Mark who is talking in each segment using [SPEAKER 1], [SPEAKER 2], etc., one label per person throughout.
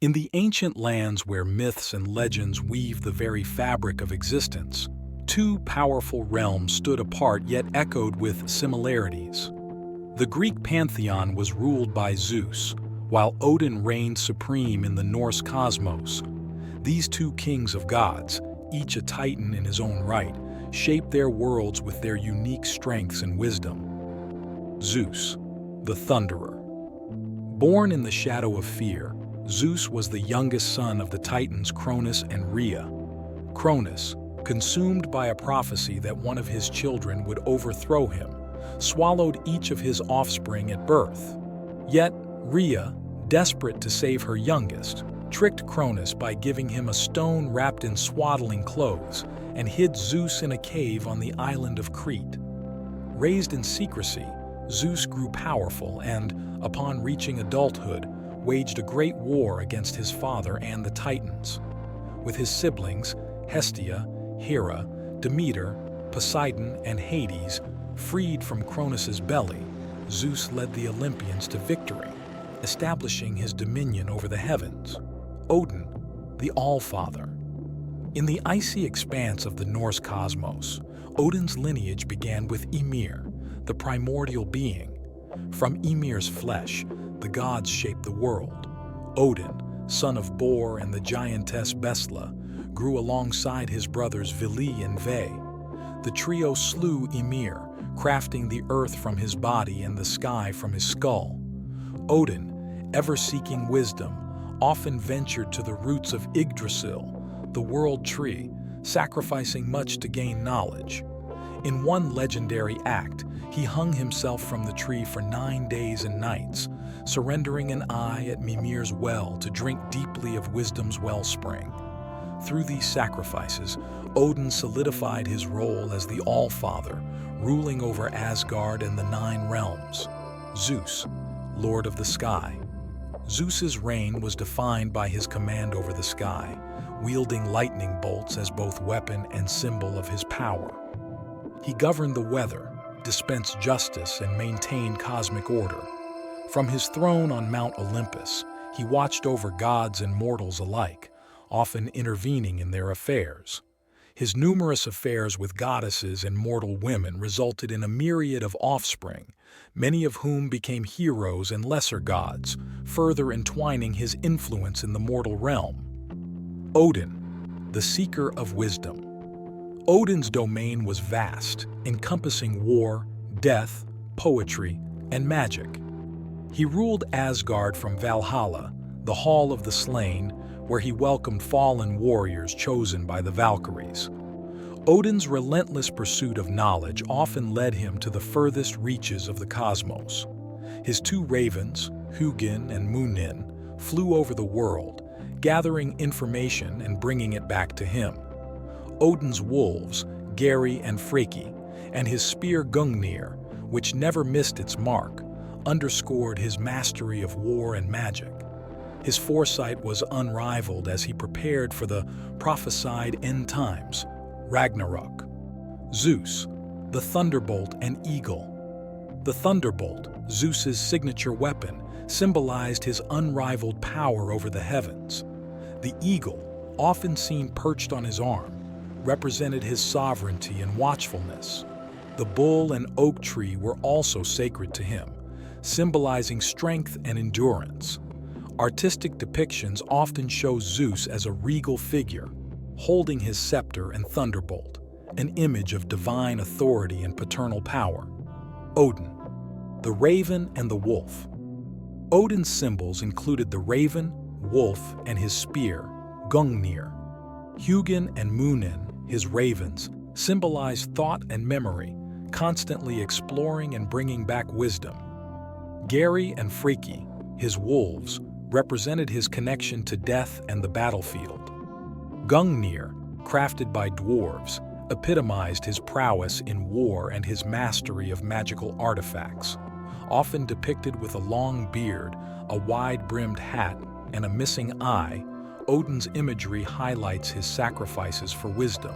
[SPEAKER 1] In the ancient lands where myths and legends weave the very fabric of existence, two powerful realms stood apart yet echoed with similarities. The Greek pantheon was ruled by Zeus, while Odin reigned supreme in the Norse cosmos. These two kings of gods, each a titan in his own right, shaped their worlds with their unique strengths and wisdom. Zeus, the Thunderer. Born in the shadow of fear, Zeus was the youngest son of the Titans Cronus and Rhea. Cronus, consumed by a prophecy that one of his children would overthrow him, swallowed each of his offspring at birth. Yet, Rhea, desperate to save her youngest, tricked Cronus by giving him a stone wrapped in swaddling clothes and hid Zeus in a cave on the island of Crete. Raised in secrecy, Zeus grew powerful and, upon reaching adulthood, waged a great war against his father and the Titans. With his siblings, Hestia, Hera, Demeter, Poseidon, and Hades, freed from Cronus's belly, Zeus led the Olympians to victory, establishing his dominion over the heavens. Odin, the All-Father. In the icy expanse of the Norse cosmos, Odin's lineage began with Ymir, the primordial being. From Ymir's flesh, the gods shaped the world. Odin, son of Bor and the giantess Bestla, grew alongside his brothers Vili and Ve. The trio slew Ymir, crafting the earth from his body and the sky from his skull. Odin, ever seeking wisdom, often ventured to the roots of Yggdrasil, the world tree, sacrificing much to gain knowledge. In one legendary act, he hung himself from the tree for 9 days and nights, surrendering an eye at Mimir's well to drink deeply of wisdom's wellspring. Through these sacrifices, Odin solidified his role as the All-Father, ruling over Asgard and the 9 realms. Zeus, Lord of the Sky. Zeus's reign was defined by his command over the sky, wielding lightning bolts as both weapon and symbol of his power. He governed the weather, dispensed justice, and maintained cosmic order. From his throne on Mount Olympus, he watched over gods and mortals alike, often intervening in their affairs. His numerous affairs with goddesses and mortal women resulted in a myriad of offspring, many of whom became heroes and lesser gods, further entwining his influence in the mortal realm. Odin, the Seeker of Wisdom. Odin's domain was vast, encompassing war, death, poetry, and magic. He ruled Asgard from Valhalla, the Hall of the Slain, where he welcomed fallen warriors chosen by the Valkyries. Odin's relentless pursuit of knowledge often led him to the furthest reaches of the cosmos. His 2 ravens, Hugin and Munin, flew over the world, gathering information and bringing it back to him. Odin's wolves, Geri and Freki, and his spear Gungnir, which never missed its mark, underscored his mastery of war and magic. His foresight was unrivaled as he prepared for the prophesied end times, Ragnarok. Zeus, the Thunderbolt and Eagle. The Thunderbolt, Zeus's signature weapon, symbolized his unrivaled power over the heavens. The eagle, often seen perched on his arm, represented his sovereignty and watchfulness. The bull and oak tree were also sacred to him, symbolizing strength and endurance. Artistic depictions often show Zeus as a regal figure, holding his scepter and thunderbolt, an image of divine authority and paternal power. Odin, the raven and the wolf. Odin's symbols included the raven, wolf, and his spear, Gungnir. Hugin and Munin, his ravens, symbolized thought and memory, constantly exploring and bringing back wisdom. Geri and Freki, his wolves, represented his connection to death and the battlefield. Gungnir, crafted by dwarves, epitomized his prowess in war and his mastery of magical artifacts. Often depicted with a long beard, a wide-brimmed hat, and a missing eye, Odin's imagery highlights his sacrifices for wisdom.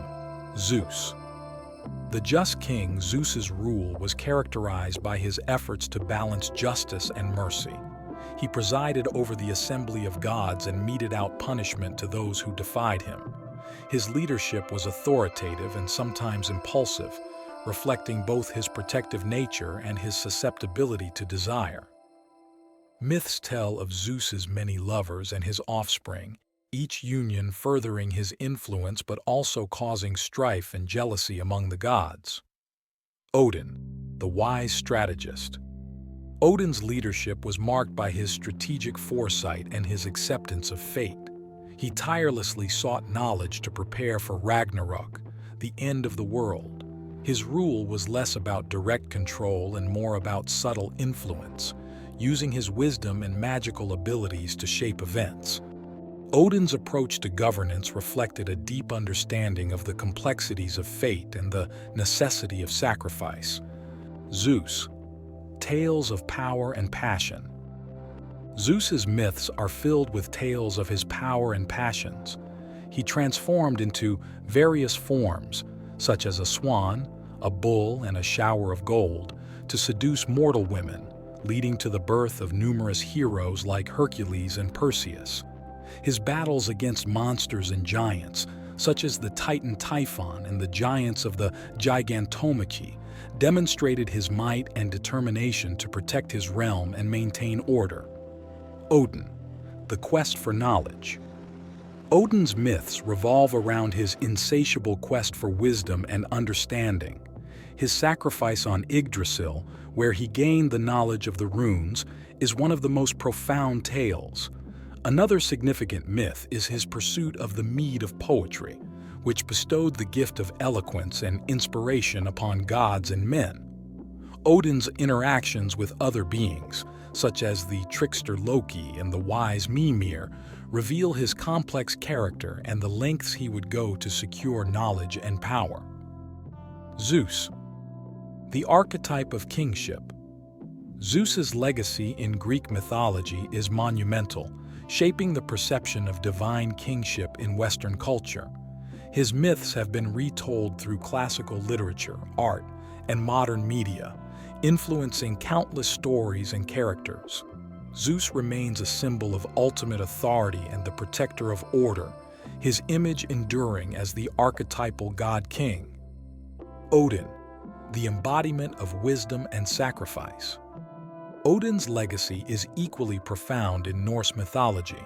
[SPEAKER 1] Zeus. The just king Zeus's rule was characterized by his efforts to balance justice and mercy. He presided over the assembly of gods and meted out punishment to those who defied him. His leadership was authoritative and sometimes impulsive, reflecting both his protective nature and his susceptibility to desire. Myths tell of Zeus's many lovers and his offspring, each union furthering his influence but also causing strife and jealousy among the gods. Odin, the wise strategist. Odin's leadership was marked by his strategic foresight and his acceptance of fate. He tirelessly sought knowledge to prepare for Ragnarok, the end of the world. His rule was less about direct control and more about subtle influence, using his wisdom and magical abilities to shape events. Odin's approach to governance reflected a deep understanding of the complexities of fate and the necessity of sacrifice. Zeus, tales of power and passion. Zeus's myths are filled with tales of his power and passions. He transformed into various forms, such as a swan, a bull, and a shower of gold, to seduce mortal women, leading to the birth of numerous heroes like Hercules and Perseus. His battles against monsters and giants, such as the Titan Typhon and the giants of the Gigantomachy, demonstrated his might and determination to protect his realm and maintain order. Odin, the quest for knowledge. Odin's myths revolve around his insatiable quest for wisdom and understanding. His sacrifice on Yggdrasil, where he gained the knowledge of the runes, is one of the most profound tales. Another significant myth is his pursuit of the mead of poetry, which bestowed the gift of eloquence and inspiration upon gods and men. Odin's interactions with other beings, such as the trickster Loki and the wise Mimir, reveal his complex character and the lengths he would go to secure knowledge and power. Zeus, the archetype of kingship. Zeus's legacy in Greek mythology is monumental, shaping the perception of divine kingship in Western culture. His myths have been retold through classical literature, art, and modern media, influencing countless stories and characters. Zeus remains a symbol of ultimate authority and the protector of order, his image enduring as the archetypal god-king. Odin, the embodiment of wisdom and sacrifice. Odin's legacy is equally profound in Norse mythology.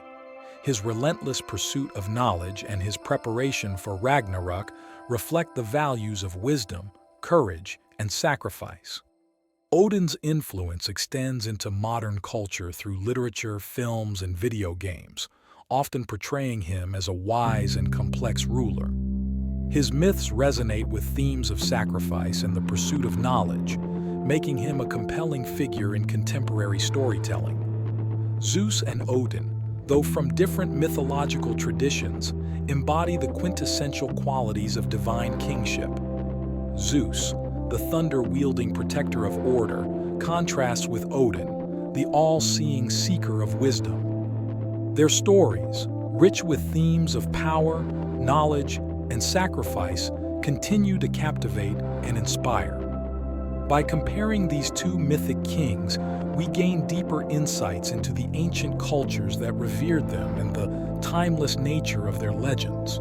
[SPEAKER 1] His relentless pursuit of knowledge and his preparation for Ragnarok reflect the values of wisdom, courage, and sacrifice. Odin's influence extends into modern culture through literature, films, and video games, often portraying him as a wise and complex ruler. His myths resonate with themes of sacrifice and the pursuit of knowledge, making him a compelling figure in contemporary storytelling. Zeus and Odin, though from different mythological traditions, embody the quintessential qualities of divine kingship. Zeus, the thunder-wielding protector of order, contrasts with Odin, the all-seeing seeker of wisdom. Their stories, rich with themes of power, knowledge, and sacrifice, continue to captivate and inspire. By comparing these two mythic kings, we gain deeper insights into the ancient cultures that revered them and the timeless nature of their legends.